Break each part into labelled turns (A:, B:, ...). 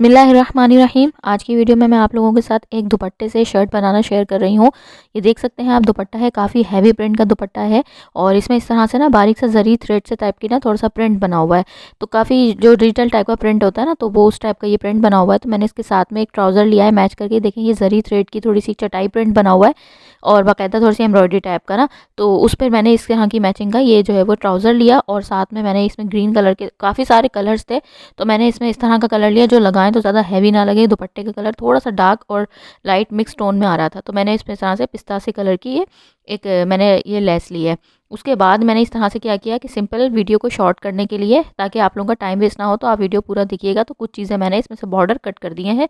A: बिस्मिल्लाहिर्रहमानिर्रहीम। आज की वीडियो में मैं आप लोगों के साथ एक दुपट्टे से शर्ट बनाना शेयर कर रही हूँ। ये देख सकते हैं आप, दुपट्टा है, काफ़ी हैवी प्रिंट का दुपट्टा है और इसमें इस तरह से ना बारीक सा जरी थ्रेड से टाइप की ना थोड़ा सा प्रिंट बना हुआ है। तो काफ़ी जो डिजिटल टाइप का प्रिंट होता है ना, तो वो उस टाइप का ये प्रिंट बना हुआ है। तो मैंने इसके साथ में एक ट्राउज़र लिया है मैच करके। देखें, ये जरी थ्रेड की थोड़ी सी चटाई प्रिंट बना हुआ है और बाकायदा थोड़ी सी एम्ब्रॉयडरी टाइप का ना, तो उस पर मैंने इसके यहाँ की मैचिंग का ये जो है वो ट्राउज़र लिया और साथ में मैंने इसमें ग्रीन कलर के काफ़ी सारे कलर्स थे, तो मैंने इसमें इस तरह का कलर लिया जो लगाएं तो ज़्यादा हैवी ना लगे। दुपट्टे का कलर थोड़ा सा डार्क और लाइट मिक्स टोन में आ रहा था, तो मैंने इसमें इस तरह से पिस्तासी कलर की मैंने ये लेस ली है। उसके बाद मैंने इस तरह से क्या किया कि सिंपल वीडियो को शॉर्ट करने के लिए, ताकि आप लोगों का टाइम वेस्ट ना हो, तो आप वीडियो पूरा देखिएगा। तो कुछ चीज़ें मैंने इसमें से बॉर्डर कट कर दिए हैं,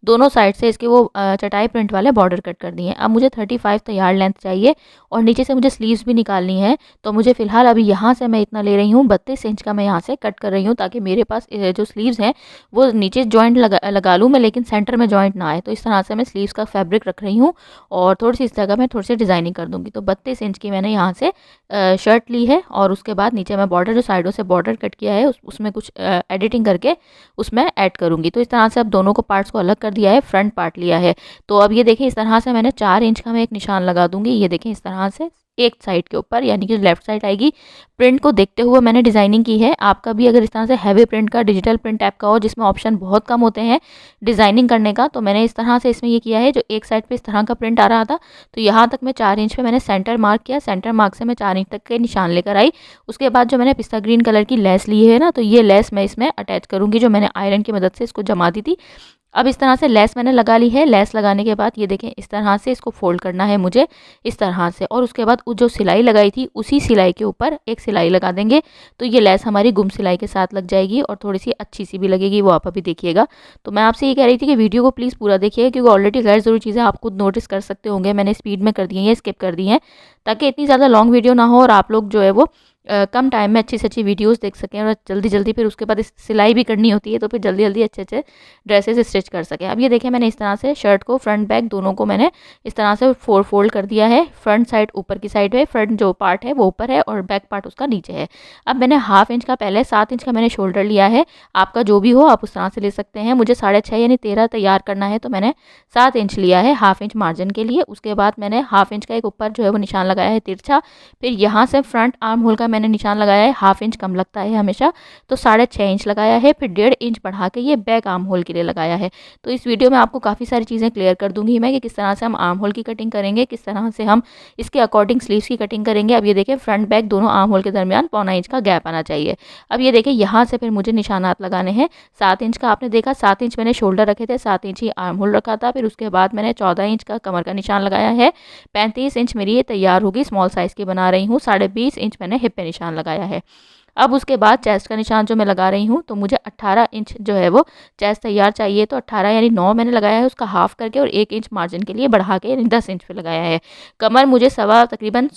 A: दोनों साइड से इसके वो चटाई प्रिंट वाले बॉर्डर कट कर दिए हैं। अब मुझे 35 तैयार लेंथ चाहिए और नीचे से मुझे स्लीव्स भी निकालनी है। तो मुझे फ़िलहाल अभी यहाँ से मैं इतना ले रही हूँ, 32 इंच का मैं यहाँ से कट कर रही हूँ, ताकि मेरे पास जो स्लीव्स हैं वो नीचे जॉइंट लगा लूँ मैं, लेकिन सेंटर में जॉइंट ना आए। तो इस तरह से मैं स्लीव्स का फैब्रिक रख रही हूँ और थोड़ी सी इस जगह मैं थोड़ी सी डिज़ाइनिंग कर दूँगी। तो 32 इंच की मैंने यहाँ से शर्ट ली है और उसके बाद नीचे मैं बॉर्डर जो साइडों से बॉर्डर कट किया है उसमें कुछ एडिटिंग करके उसमें ऐड करूँगी। तो इस तरह से अब दोनों को पार्ट्स को अलग कर दिया है, फ्रंट पार्ट लिया है। तो अब ये देखें, इस तरह से मैंने 4 इंच का मैं एक निशान लगा दूँगी। ये देखें, इस तरह से एक साइड के ऊपर, यानी कि लेफ्ट साइड आएगी। प्रिंट को देखते हुए मैंने डिज़ाइनिंग की है। आपका भी अगर इस तरह से हैवी प्रिंट का, डिजिटल प्रिंट टाइप का हो जिसमें ऑप्शन बहुत कम होते हैं डिज़ाइनिंग करने का, तो मैंने इस तरह से इसमें ये किया है। जो एक साइड पे इस तरह का प्रिंट आ रहा था, तो यहाँ तक मैं 4 इंच पे मैंने सेंटर मार्क किया। सेंटर मार्क से मैं 4 इंच तक के निशान लेकर आई। उसके बाद जो मैंने पिस्ता ग्रीन कलर की लेस ली है ना, तो ये लेस मैं इसमें अटैच करूँगी, जो मैंने आयरन की मदद से इसको जमा दी थी। अब इस तरह से लेस मैंने लगा ली है। लेस लगाने के बाद ये देखें, इस तरह से इसको फोल्ड करना है मुझे, इस तरह से। और उसके बाद जो सिलाई लगाई थी उसी सिलाई के ऊपर एक सिलाई लगा देंगे, तो ये लेस हमारी गुम सिलाई के साथ लग जाएगी और थोड़ी सी अच्छी सी भी लगेगी, वो आप अभी देखिएगा। तो मैं आपसे ये कह रही थी कि वीडियो को प्लीज़ पूरा देखिएगा, क्योंकि ऑलरेडी गैर ज़रूरी चीज़ें आप खुद नोटिस कर सकते होंगे। मैंने स्पीड में कर दी है, स्किप कर दी हैं, ताकि इतनी ज़्यादा लॉन्ग वीडियो ना हो और आप लोग जो है वो कम टाइम में अच्छी से अच्छी वीडियोस देख सकें और जल्दी जल्दी फिर उसके बाद सिलाई भी करनी होती है, तो फिर जल्दी जल्दी अच्छे अच्छे ड्रेसेस स्टिच कर सकें। अब ये देखें, मैंने इस तरह से शर्ट को फ्रंट बैक दोनों को मैंने इस तरह से फोल्ड कर दिया है। फ्रंट साइड ऊपर की साइड है, फ्रंट जो पार्ट है वो ऊपर है और बैक पार्ट उसका नीचे है। अब मैंने हाफ इंच का, पहले 7 इंच का मैंने शोल्डर लिया है। आपका जो भी हो आप उस तरह से ले सकते हैं। मुझे 6.5 यानी 13 तैयार करना है, तो मैंने 7 इंच लिया है हाफ इंच मार्जिन के लिए। उसके बाद मैंने हाफ इंच का एक ऊपर जो है वो निशान लगाया है तिरछा। फिर यहाँ से फ्रंट आर्म होल का मैंने निशान लगाया है, हाफ इंच कम लगता है हमेशा, तो 6.5 इंच लगाया है। फिर 1.5 इंच बढ़ा के ये बैक आर्म होल के लिए लगाया है। तो इस वीडियो में आपको काफ़ी सारी चीज़ें क्लियर कर दूंगी मैं, कि किस तरह से हम आर्म होल की कटिंग करेंगे, किस तरह से हम इसके अकॉर्डिंग स्लीव्स की कटिंग करेंगे। अब ये देखें, फ्रंट बैक दोनों आर्म होल के दरमियान 1.25 इंच का गैप आना चाहिए। अब ये देखें, यहाँ से फिर मुझे निशानात लगाने हैं। 7 इंच का आपने देखा, 7 इंच मैंने शोल्डर रखे थे, 7 इंच ही आर्म होल रखा था। फिर उसके बाद मैंने 14 इंच का कमर का निशान लगाया है। 35 इंच मेरी ये तैयार होगी, स्मॉल साइज़ की बना रही हूँ। 20.5 इंच मैंने हिप पे निशान लगाया है। अब उसके बाद चेस्ट का निशान जो मैं लगा रही हूँ, तो मुझे 18 इंच जो है वो चेस्ट तैयार चाहिए। तो 18 यानी 9 मैंने लगाया है, उसका हाफ करके और 1 इंच मार्जिन के लिए बढ़ा के यानी 10 इंच पे लगाया है। कमर मुझे तकरीबन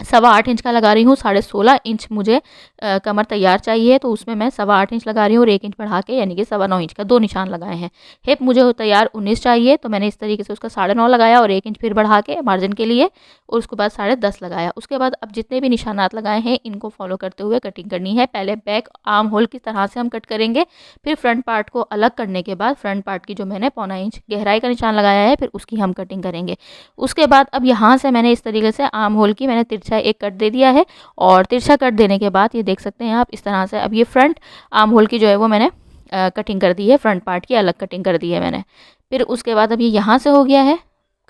A: 8.25 इंच का लगा रही हूँ। 16.5 इंच मुझे कमर तैयार चाहिए, तो उसमें मैं 8.25 इंच लगा रही हूँ और 1 इंच बढ़ा के यानी कि 9.25 इंच का 2 निशान लगाए हैं। हिप मुझे तैयार 19 चाहिए, तो मैंने इस तरीके से उसका 9.5 लगाया और 1 इंच फिर बढ़ा के मार्जिन के लिए, और उसके बाद 10.5 लगाया। उसके बाद अब जितने भी निशानात लगाए हैं इनको फॉलो करते हुए कटिंग करनी है। पहले बैक आर्म होल की तरह से हम कट करेंगे, फिर फ्रंट पार्ट को अलग करने के बाद फ्रंट पार्ट की जो मैंने 1.25 इंच गहराई का निशान लगाया है, फिर उसकी हम कटिंग करेंगे। उसके बाद अब यहाँ से मैंने इस तरीके से आर्म होल की मैंने तिरछा एक कट दे दिया है, और तिरछा कट देने के बाद ये देख सकते हैं आप, इस तरह से अब ये फ्रंट आर्म होल की जो है वो मैंने कटिंग कर दी है, फ्रंट पार्ट की अलग कटिंग कर दी है मैंने। फिर उसके बाद अब ये यहाँ से हो गया है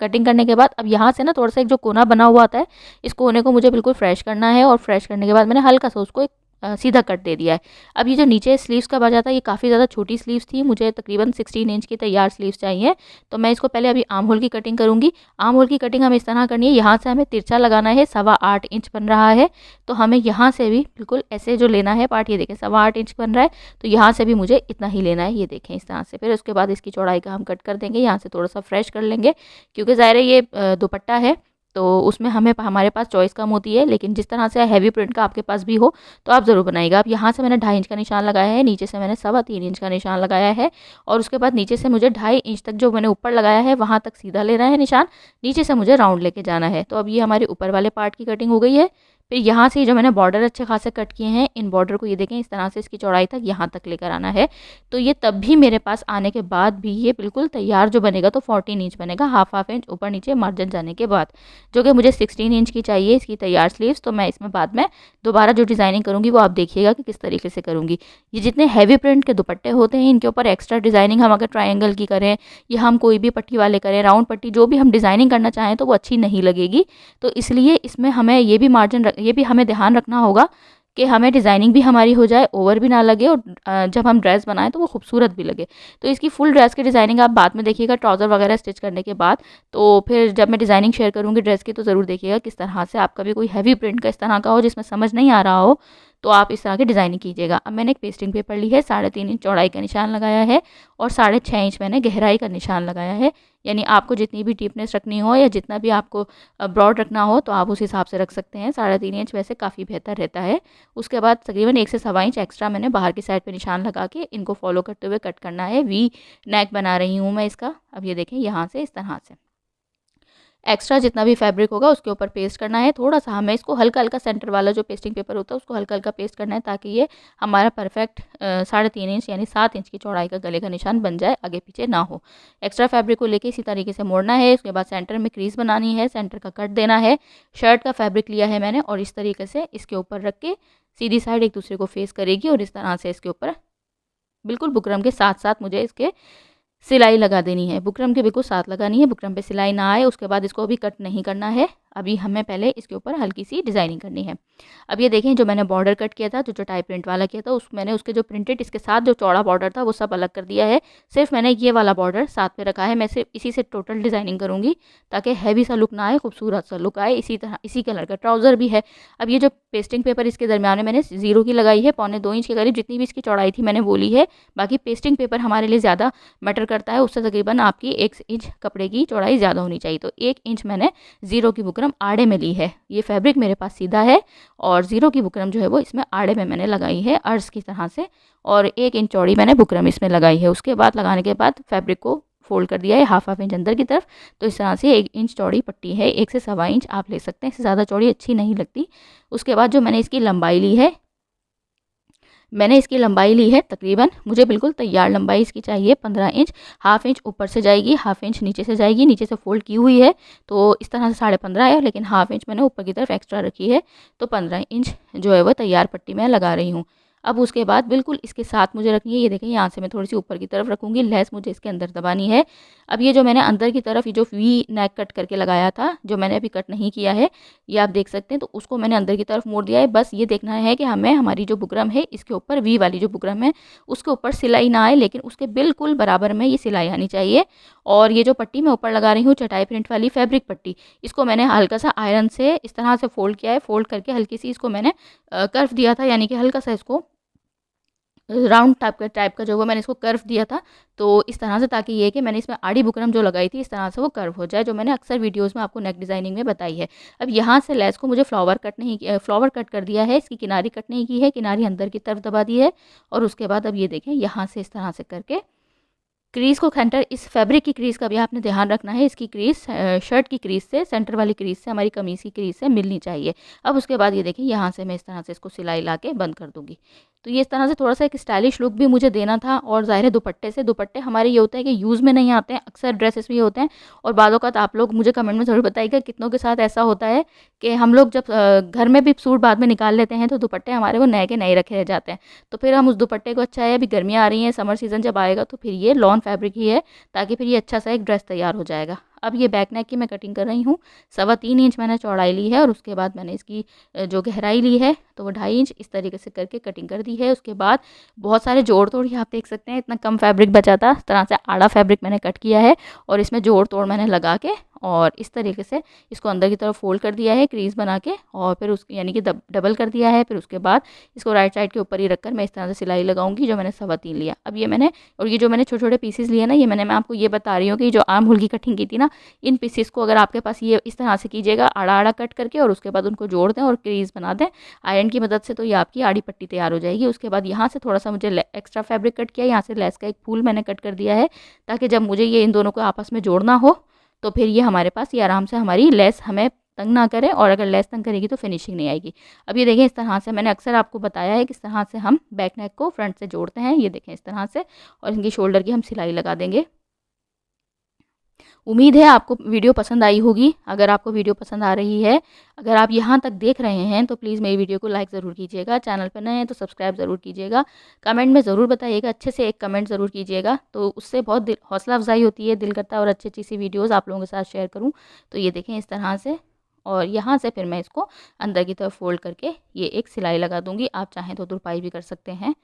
A: कटिंग करने के बाद। अब यहाँ से ना थोड़ा सा एक जो कोना बना हुआ आता है, इस कोने को मुझे बिल्कुल फ्रेश करना है, और फ्रेश करने के बाद मैंने हल्का सा उसको एक सीधा कट दे दिया है। अब ये जो नीचे स्लीव्स का बचा था, ये काफ़ी ज़्यादा छोटी स्लीव्स थी, मुझे तकरीबन 16 इंच की तैयार स्लीव्स चाहिए। तो मैं इसको पहले अभी आर्म होल की कटिंग करूँगी। आर्म होल की कटिंग हमें इस तरह करनी है, यहाँ से हमें तिरछा लगाना है, 8.25 इंच बन रहा है, तो हमें यहाँ से भी बिल्कुल ऐसे जो लेना है पार्ट, ये देखें 8.25 इंच बन रहा है, तो यहाँ से भी मुझे इतना ही लेना है, ये देखें इस तरह से। फिर उसके बाद इसकी चौड़ाई का हम कट कर देंगे, यहाँ से थोड़ा सा फ्रेश कर लेंगे, क्योंकि ज़ाहिर है ये दुपट्टा है, तो उसमें हमारे पास चॉइस कम होती है। लेकिन जिस तरह से हैवी प्रिंट का आपके पास भी हो तो आप ज़रूर बनाइएगा। अब यहाँ से मैंने 2.5 इंच का निशान लगाया है, नीचे से मैंने 3.25 इंच का निशान लगाया है, और उसके बाद नीचे से मुझे 2.5 इंच तक जो मैंने ऊपर लगाया है वहाँ तक सीधा लेना है निशान, नीचे से मुझे राउंड लेके जाना है। तो अब ये हमारे ऊपर वाले पार्ट की कटिंग हो गई है। फिर यहाँ से जो मैंने बॉर्डर अच्छे खासे कट किए हैं, इन बॉर्डर को ये देखें इस तरह से इसकी चौड़ाई तक यहाँ तक लेकर आना है। तो ये तब भी मेरे पास आने के बाद भी ये बिल्कुल तैयार जो बनेगा तो 14 इंच बनेगा, हाफ इंच ऊपर नीचे मार्जिन जाने के बाद, जो कि मुझे 16 इंच की चाहिए इसकी तैयार स्लीव्स। तो मैं इसमें बाद में दोबारा जो डिज़ाइनिंग करूँगी वो आप देखिएगा कि किस तरीके से करूँगी। ये जितने हैवी प्रिंट के दुपट्टे होते हैं इनके ऊपर एक्स्ट्रा डिज़ाइनिंग हम अगर ट्रायंगल की करें या हम कोई भी पट्टी वाले करें, राउंड पट्टी, जो भी हम डिज़ाइनिंग करना चाहें तो वो अच्छी नहीं लगेगी। तो इसलिए इसमें हमें ये भी हमें ध्यान रखना होगा कि हमें डिज़ाइनिंग भी हमारी हो जाए, ओवर भी ना लगे, और जब हम ड्रेस बनाएं तो वो खूबसूरत भी लगे। तो इसकी फुल ड्रेस की डिज़ाइनिंग आप बाद में देखिएगा ट्राउज़र वगैरह स्टिच करने के बाद। तो फिर जब मैं डिज़ाइनिंग शेयर करूँगी ड्रेस की तो ज़रूर देखिएगा किस तरह से आपका भी कोई हैवी प्रिंट का इस तरह का हो जिसमें समझ नहीं आ रहा हो, तो आप इस तरह की डिज़ाइनिंग कीजिएगा। अब मैंने एक पेस्टिंग पेपर ली है, 3.5 इंच चौड़ाई का निशान लगाया है और 6.5 इंच मैंने गहराई का निशान लगाया है। यानी आपको जितनी भी डीपनेस रखनी हो या जितना भी आपको ब्रॉड रखना हो तो आप उस हिसाब से रख सकते हैं। 3.5 इंच वैसे काफ़ी बेहतर रहता है। उसके बाद तकरीबन 1 से सवा इंच एक्स्ट्रा मैंने बाहर की साइड पे निशान लगा के इनको फॉलो करते हुए कट करना है। वी नेक बना रही हूँ मैं इसका। अब ये देखें यहाँ से इस तरह से एक्स्ट्रा जितना भी फैब्रिक होगा उसके ऊपर पेस्ट करना है। थोड़ा सा हमें इसको हल्का हल्का सेंटर वाला जो पेस्टिंग पेपर होता है उसको हल्का हल्का पेस्ट करना है ताकि ये हमारा परफेक्ट 3.5 इंच यानी 7 इंच की चौड़ाई का गले का निशान बन जाए, आगे पीछे ना हो। एक्स्ट्रा फैब्रिक को लेके इसी तरीके से मोड़ना है। उसके बाद सेंटर में क्रीज बनानी है, सेंटर का कट देना है। शर्ट का फैब्रिक लिया है मैंने और इस तरीके से इसके ऊपर रख के सीधी साइड एक दूसरे को फेस करेगी और इस तरह से इसके ऊपर बिल्कुल बुकरम के साथ साथ मुझे इसके सिलाई लगा देनी है। बुकरम के बिल्कुल साथ लगानी है, बुकरम पे सिलाई ना आए। उसके बाद इसको भी कट नहीं करना है। अभी हमें पहले इसके ऊपर हल्की सी डिज़ाइनिंग करनी है। अब ये देखें जो मैंने बॉर्डर कट किया था, जो टाई प्रिंट वाला किया था, मैंने उसके जो प्रिंटेड इसके साथ जो चौड़ा बॉर्डर था वो सब अलग कर दिया है। सिर्फ मैंने ये वाला बॉर्डर साथ में रखा है। मैं सिर्फ इसी से टोटल डिज़ाइनिंग करूँगी ताकि हैवी सा लुक ना आए, खूबसूरत सा लुक आए। इसी तरह इसी कलर का ट्राउज़र भी है। अब ये जो पेस्टिंग पेपर इसके दरमियान में मैंने 0 की लगाई है, 1.25 इंच के करीब जितनी भी इसकी चौड़ाई थी मैंने बोली है। बाकी पेस्टिंग पेपर हमारे लिए ज़्यादा मैटर करता है, उससे तकरीबन आपकी 1 इंच कपड़े की चौड़ाई ज़्यादा होनी चाहिए। तो 1 इंच मैंने 0 की बुकरम आड़े में ली है। ये फैब्रिक मेरे पास सीधा है और 0 की बुकरम जो है वो इसमें आड़े में मैंने लगाई है अर्ज की तरह से, और 1 इंच चौड़ी मैंने बुकरम इसमें लगाई है। उसके बाद लगाने के बाद फैब्रिक को फोल्ड कर दिया है हाफ इंच अंदर की तरफ। तो इस तरह से 1 इंच चौड़ी पट्टी है, 1 से सवा इंच आप ले सकते हैं, इससे ज़्यादा चौड़ी अच्छी नहीं लगती। उसके बाद जो मैंने इसकी लंबाई ली है, तकरीबन मुझे बिल्कुल तैयार लंबाई इसकी चाहिए 15 इंच। हाफ इंच ऊपर से जाएगी, हाफ इंच नीचे से जाएगी। नीचे से फोल्ड की हुई है तो इस तरह से 15.5 है, लेकिन हाफ इंच मैंने ऊपर की तरफ एक्स्ट्रा रखी है। तो 15 इंच जो है वो तैयार पट्टी मैं लगा रही हूँ। अब उसके बाद बिल्कुल इसके साथ मुझे रखनी है। ये देखें यहाँ से मैं थोड़ी सी ऊपर की तरफ रखूँगी, लेस मुझे इसके अंदर दबानी है। अब ये जो मैंने अंदर की तरफ ये जो वी नेक कट करके लगाया था, जो मैंने अभी कट नहीं किया है, ये आप देख सकते हैं, तो उसको मैंने अंदर की तरफ मोड़ दिया है। बस ये देखना है कि हमें हमारी जो बुकरम है इसके ऊपर वी वाली जो बुकरम है उसके ऊपर सिलाई ना आए, लेकिन उसके बिल्कुल बराबर में ये सिलाई आनी चाहिए। और ये जो पट्टी मैं ऊपर लगा रही हूँ चटाई प्रिंट वाली फैब्रिक पट्टी, इसको मैंने हल्का सा आयरन से इस तरह से फोल्ड किया है। फोल्ड करके हल्की सी इसको मैंने कर्व दिया था, यानी कि हल्का सा इसको राउंड टाइप का जो वो मैंने इसको कर्व दिया था। तो इस तरह से, ताकि ये कि मैंने इसमें आड़ी बुकरम जो लगाई थी इस तरह से वो कर्व हो जाए, जो मैंने अक्सर वीडियोस में आपको नेक डिज़ाइनिंग में बताई है। अब यहाँ से लेस को मुझे फ्लावर कट कर दिया है, इसकी किनारी कट नहीं की है, किनारी अंदर की तरफ दबा दी है। और उसके बाद अब ये देखें यहाँ से इस तरह से करके क्रीज़ को सेंटर, इस फैब्रिक की क्रीज़ का भी आपने ध्यान रखना है। इसकी क्रीज़ शर्ट की क्रीज़ से, सेंटर वाली क्रीज़ से, हमारी कमीज़ की क्रीज़ से मिलनी चाहिए। अब उसके बाद ये देखिए यहाँ से मैं इस तरह से इसको सिलाई ला के बंद कर दूँगी। तो ये इस तरह से थोड़ा सा एक स्टाइलिश लुक भी मुझे देना था। और ज़ाहिर है दुपट्टे हमारे ये होते हैं कि यूज़ में नहीं आते हैं, अक्सर ड्रेसेस में ये होते हैं। और बाज़ औक़ात आप लोग मुझे कमेंट में ज़रूर बताइएगा कितनों के साथ ऐसा होता है कि हम लोग जब घर में भी सूट बाद में निकाल लेते हैं तो दुपट्टे हमारे वो नए के नए रखे रह जाते हैं। तो फिर हम उस दुपट्टे को, अच्छा है अभी गर्मियाँ आ रही हैं, समर सीज़न जब आएगा तो फिर ये लॉन फैब्रिक ही है, ताकि फिर ये अच्छा सा एक ड्रेस तैयार हो जाएगा। अब ये बैक नेक की मैं कटिंग कर रही हूँ। 3.25 इंच मैंने चौड़ाई ली है और उसके बाद मैंने इसकी जो गहराई ली है तो वो 2.5 इंच इस तरीके से करके कटिंग कर दी है। उसके बाद बहुत सारे जोड़ तोड़ ही आप देख सकते हैं, इतना कम फैब्रिक बचा था, इस तरह से आड़ा फैब्रिक मैंने कट किया है और इसमें जोड़ तोड़ मैंने लगा के और इस तरीके से इसको अंदर की तरफ फोल्ड कर दिया है क्रीज़ बना के, और फिर उस यानी कि डबल कर दिया है। फिर उसके बाद इसको राइट साइड के ऊपर ही रखकर मैं इस तरह से सिलाई लगाऊंगी, जो मैंने 3.25 लिया। अब ये मैंने, और ये जो मैंने छोटे छोटे पीसेस लिए ना, ये मैं आपको ये बता रही हूँ कि जो आर्म होल की कटिंग की थी ना, इन पीसेस को अगर आपके पास ये इस तरह से कीजिएगा, आड़ा आड़ा कट करके, और उसके बाद उनको जोड़ दें और क्रीज़ बना दें आयरन की मदद से, तो ये आपकी आड़ी पट्टी तैयार हो जाएगी। उसके बाद यहाँ से थोड़ा सा मुझे एक्स्ट्रा फैब्रिक कट किया, यहाँ से लेस का एक फूल मैंने कट कर दिया है, ताकि जब मुझे ये इन दोनों को आपस में जोड़ना हो तो फिर ये हमारे पास ये आराम से हमारी लेस हमें तंग ना करे, और अगर लेस तंग करेगी तो फिनिशिंग नहीं आएगी। अब ये देखें इस तरह से मैंने अक्सर आपको बताया है किस तरह से हम बैक नेक को फ्रंट से जोड़ते हैं। ये देखें इस तरह से, और इनकी शोल्डर की हम सिलाई लगा देंगे। उम्मीद है आपको वीडियो पसंद आई होगी। अगर आपको वीडियो पसंद आ रही है, अगर आप यहाँ तक देख रहे हैं तो प्लीज़ मेरी वीडियो को लाइक ज़रूर कीजिएगा। चैनल पर नए हैं तो सब्सक्राइब ज़रूर कीजिएगा। कमेंट में ज़रूर बताइएगा, अच्छे से एक कमेंट ज़रूर कीजिएगा, तो उससे बहुत हौसला अफजाई होती है, दिल करता है और अच्छी अच्छी सी वीडियोज़ आप लोगों के साथ शेयर करूँ। तो ये देखें इस तरह से, और यहाँ से फिर मैं इसको अंदर की तरफ फोल्ड करके ये एक सिलाई लगा दूँगी। आप चाहें तो तुरपाई भी कर सकते हैं।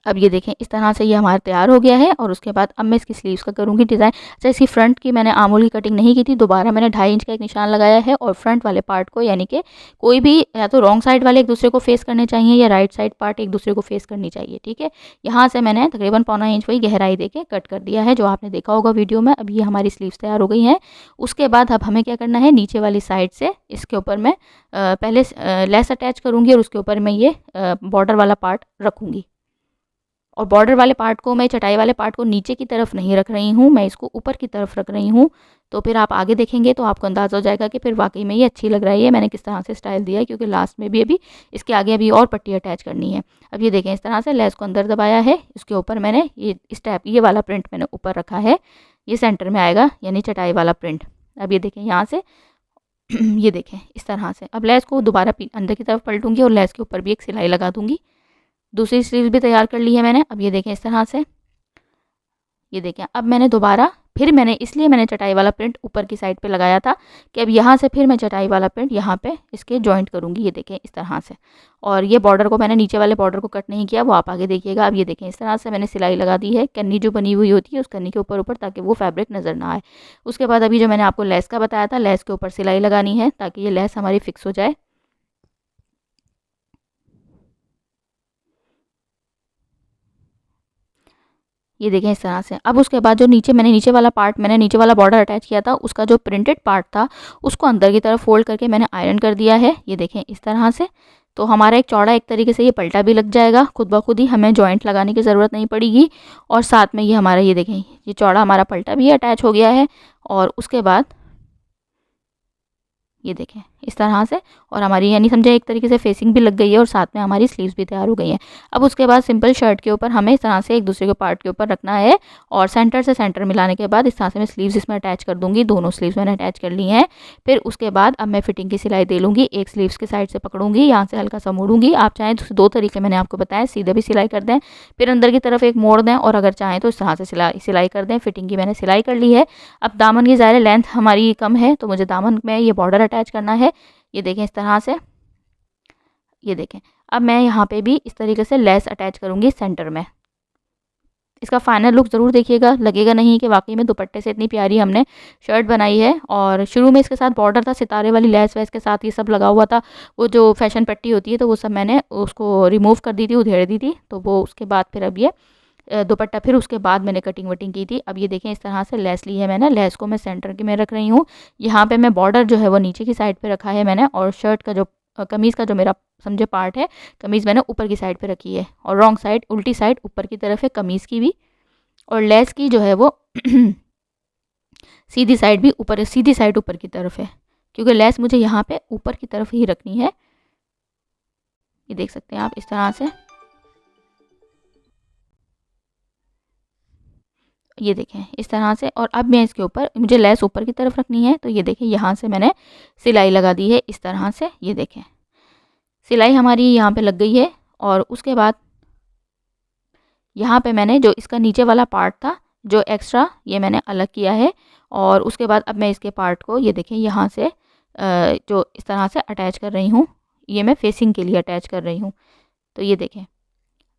A: अब ये देखें इस तरह से ये हमारा तैयार हो गया है, और उसके बाद अब मैं इसकी स्लीव्स का करूँगी डिज़ाइन। अच्छा, इसकी फ्रंट की मैंने आर्म होल की कटिंग नहीं की थी, दोबारा मैंने 2.5 इंच का एक निशान लगाया है, और फ्रंट वाले पार्ट को यानी कि कोई भी या तो रॉन्ग साइड वाले एक दूसरे को फेस करने चाहिए, या राइट साइड पार्ट एक दूसरे को फेस करनी चाहिए। ठीक है, यहाँ से मैंने तकरीबन 1.25 इंच वही गहराई दे के कट कर दिया है, जो आपने देखा होगा वीडियो में। अब ये हमारी स्लीव्स तैयार हो गई हैं। उसके बाद अब हमें क्या करना है, नीचे वाली साइड से इसके ऊपर मैं पहले लेस अटैच करूँगी, और उसके ऊपर मैं ये बॉर्डर वाला पार्ट रखूँगी। और बॉर्डर वाले पार्ट को मैं चटाई वाले पार्ट को नीचे की तरफ नहीं रख रही हूँ, मैं इसको ऊपर की तरफ रख रही हूँ। तो फिर आप आगे देखेंगे तो आपको अंदाज़ा हो जाएगा कि फिर वाकई में ये अच्छी लग रही है। मैंने किस तरह से स्टाइल दिया है, क्योंकि लास्ट में भी अभी इसके आगे अभी और पट्टी अटैच करनी है। अब ये देखें इस तरह से लेस को अंदर दबाया है, इसके ऊपर मैंने ये स्टेप ये वाला प्रिंट मैंने ऊपर रखा है, ये सेंटर में आएगा यानी चटाई वाला प्रिंट। अब ये देखें यहाँ से ये देखें इस तरह से। अब लेस को दोबारा अंदर की तरफ पलटूंगी, और लेस के ऊपर भी एक सिलाई लगा दूंगी। दूसरी स्लीव भी तैयार कर ली है मैंने। अब ये देखें इस तरह से, ये देखें अब मैंने दोबारा फिर मैंने इसलिए मैंने चटाई वाला प्रिंट ऊपर की साइड पे लगाया था कि अब यहाँ से फिर मैं चटाई वाला प्रिंट यहाँ पे इसके जॉइंट करूँगी। ये देखें इस तरह से, और ये बॉर्डर को मैंने नीचे वाले बॉर्डर को कट नहीं किया, वो आप आगे देखिएगा। अब ये देखें इस तरह से मैंने सिलाई लगा दी है, कन्नी जो बनी हुई होती है उस कन्नी के ऊपर ऊपर, ताकि वो फैब्रिक नज़र ना आए। उसके बाद अभी जो मैंने आपको लेस का बताया था, लेस के ऊपर सिलाई लगानी है ताकि ये लेस हमारी फिक्स हो जाए। ये देखें इस तरह से। अब उसके बाद जो नीचे वाला बॉर्डर अटैच किया था, उसका जो प्रिंटेड पार्ट था उसको अंदर की तरफ फोल्ड करके मैंने आयरन कर दिया है। ये देखें इस तरह से। तो हमारा एक चौड़ा एक तरीके से ये पलटा भी लग जाएगा, खुद ब खुद ही हमें जॉइंट लगाने की ज़रूरत नहीं पड़ेगी। और साथ में ये हमारा ये देखें ये चौड़ा हमारा पलटा भी अटैच हो गया है। और उसके बाद ये देखें इस तरह से, और हमारी यानी समझे एक तरीके से फेसिंग भी लग गई है, और साथ में हमारी स्लीव्स भी तैयार हो गई हैं। अब उसके बाद सिंपल शर्ट के ऊपर हमें इस तरह से एक दूसरे के पार्ट के ऊपर रखना है, और सेंटर से सेंटर मिलाने के बाद इस तरह से मैं स्लीव्स इसमें अटैच कर दूंगी। दोनों स्लीव्स मैंने अटैच कर ली हैं। फिर उसके बाद अब मैं फिटिंग की सिलाई दे लूँगी। एक स्लीव्स के साइड से पकड़ूंगी, यहाँ से हल्का सा मोड़ूंगी। आप चाहें तो 2 तरीके मैंने आपको बताया, सीधे भी सिलाई कर दें, फिर अंदर की तरफ एक मोड़ दें, और अगर चाहें तो इस तरह से सिलाई कर दें। फिटिंग की मैंने सिलाई कर ली है। अब दामन की ज़ाहिर लेंथ हमारी कम है, तो मुझे दामन में ये बॉर्डर अटैच करना है। ये देखें इस तरह से, ये देखें अब मैं यहाँ पे भी इस तरीके से लेस अटैच करूँगी सेंटर में। इसका फाइनल लुक ज़रूर देखिएगा, लगेगा नहीं कि वाकई में दुपट्टे से इतनी प्यारी हमने शर्ट बनाई है। और शुरू में इसके साथ बॉर्डर था, सितारे वाली लेस वैस के साथ ये सब लगा हुआ था। वो जो फैशन पट्टी होती है तो वो सब मैंने उसको रिमूव कर दी थी, उधेड़ दी थी। तो वो उसके बाद फिर अब ये दुपट्टा फिर उसके बाद मैंने कटिंग वटिंग की थी। अब ये देखें इस तरह से लेस ली है मैंने, लेस को मैं सेंटर की में रख रही हूँ। यहाँ पे मैं बॉर्डर जो है वो नीचे की साइड पे रखा है मैंने, और शर्ट का जो कमीज़ का जो मेरा समझे पार्ट है, कमीज़ मैंने ऊपर की साइड पे रखी है, और रॉन्ग साइड उल्टी साइड ऊपर की तरफ है कमीज़ की भी, और लेस की जो है वो सीधी साइड भी ऊपर, सीधी साइड ऊपर की तरफ है, क्योंकि लेस मुझे यहाँ पे ऊपर की तरफ ही रखनी है। ये देख सकते हैं आप इस तरह से, ये देखें इस तरह से। और अब मैं इसके ऊपर मुझे लेस ऊपर की तरफ रखनी है, तो ये देखें यहाँ से मैंने सिलाई लगा दी है इस तरह से। ये देखें सिलाई हमारी यहाँ पे लग गई है। और उसके बाद यहाँ पे मैंने जो इसका नीचे वाला पार्ट था जो एक्स्ट्रा, ये मैंने अलग किया है। और उसके बाद अब मैं इसके पार्ट को ये देखें यहाँ से जो इस तरह से अटैच कर रही हूँ, ये मैं फेसिंग के लिए अटैच कर रही हूँ। तो ये देखें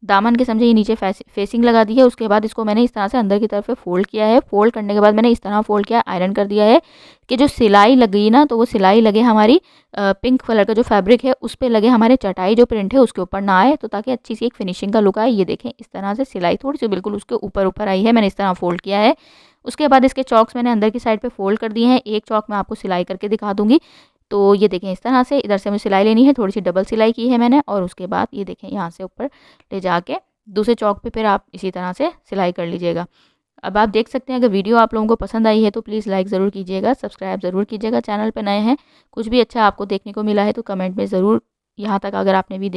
A: दामन के समझे ये नीचे फेसिंग लगा दी है। उसके बाद इसको मैंने इस तरह से अंदर की तरफ फोल्ड किया है। फोल्ड करने के बाद मैंने इस तरह फोल्ड किया, आयरन कर दिया है कि जो सिलाई लग गई ना, तो वो सिलाई लगे हमारी पिंक कलर का जो फैब्रिक है उस पर लगे, हमारे चटाई जो प्रिंट है उसके ऊपर ना आए, तो ताकि अच्छी सी एक फिनिशिंग का लुक आए। ये देखें इस तरह से सिलाई थोड़ी सी बिल्कुल उसके ऊपर ऊपर आई है, मैंने इस तरह फोल्ड किया है। उसके बाद इसके चौक्स मैंने अंदर की साइड पर फोल्ड कर दिए हैं। एक चौक मैं आपको सिलाई करके दिखा दूँगी। तो ये देखें इस तरह से इधर से मुझे सिलाई लेनी है, थोड़ी सी डबल सिलाई की है मैंने। और उसके बाद ये देखें यहाँ से ऊपर ले जाके दूसरे चौक पे फिर आप इसी तरह से सिलाई कर लीजिएगा। अब आप देख सकते हैं अगर वीडियो आप लोगों को पसंद आई है तो प्लीज़ लाइक ज़रूर कीजिएगा, सब्सक्राइब ज़रूर कीजिएगा। चैनल पे नए हैं, कुछ भी अच्छा आपको देखने को मिला है तो कमेंट में ज़रूर, यहाँ तक अगर आपने भी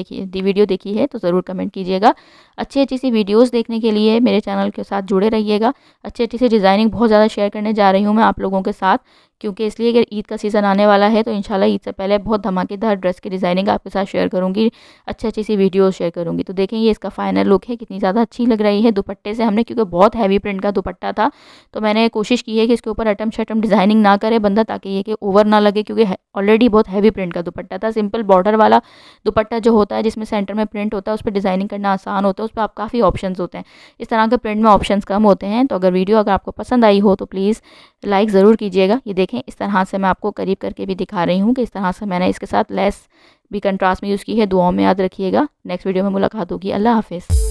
A: वीडियो देखी है तो ज़रूर कमेंट कीजिएगा। अच्छी-अच्छी सी वीडियोस देखने के लिए मेरे चैनल के साथ जुड़े रहिएगा। अच्छी-अच्छी सी डिज़ाइनिंग बहुत ज़्यादा शेयर करने जा रही हूँ मैं आप लोगों के साथ, क्योंकि इसलिए कि ईद का सीज़न आने वाला है तो इंशाल्लाह ईद से पहले बहुत धमाकेदार ड्रेस की डिज़ाइनिंग आपके साथ शेयर करूँगी, अच्छी-अच्छी सी वीडियोस शेयर करूँगी। तो देखें ये इसका फाइनल लुक है, कितनी ज़्यादा अच्छी लग रही है दुपट्टे से। हमने क्योंकि बहुत हैवी प्रिंट का दुपट्टा था तो मैंने कोशिश की है कि इसके ऊपर अटम-शटम डिज़ाइनिंग ना करे बंदा, ताकि ये कि ओवर ना लगे, क्योंकि ऑलरेडी बहुत हैवी प्रिंट का दुपट्टा था। सिंपल बॉर्डर वाला दुपट्टा जो होता है जिसमें सेंटर में प्रिंट होता है उस पर डिज़ाइनिंग करना आसान होता है, उस पर आप काफ़ी ऑप्शंस होते हैं। इस तरह के प्रिंट में ऑप्शंस कम होते हैं। तो अगर वीडियो अगर आपको पसंद आई हो तो प्लीज़ लाइक ज़रूर कीजिएगा। ये देखें इस तरह से मैं आपको करीब करके भी दिखा रही हूँ कि इस तरह से मैंने इसके साथ लेस भी कंट्रास्ट में यूज़ की है। दुआओं में याद रखिएगा। नेक्स्ट वीडियो में मुलाकात होगी। अल्लाह हाफ़िज़।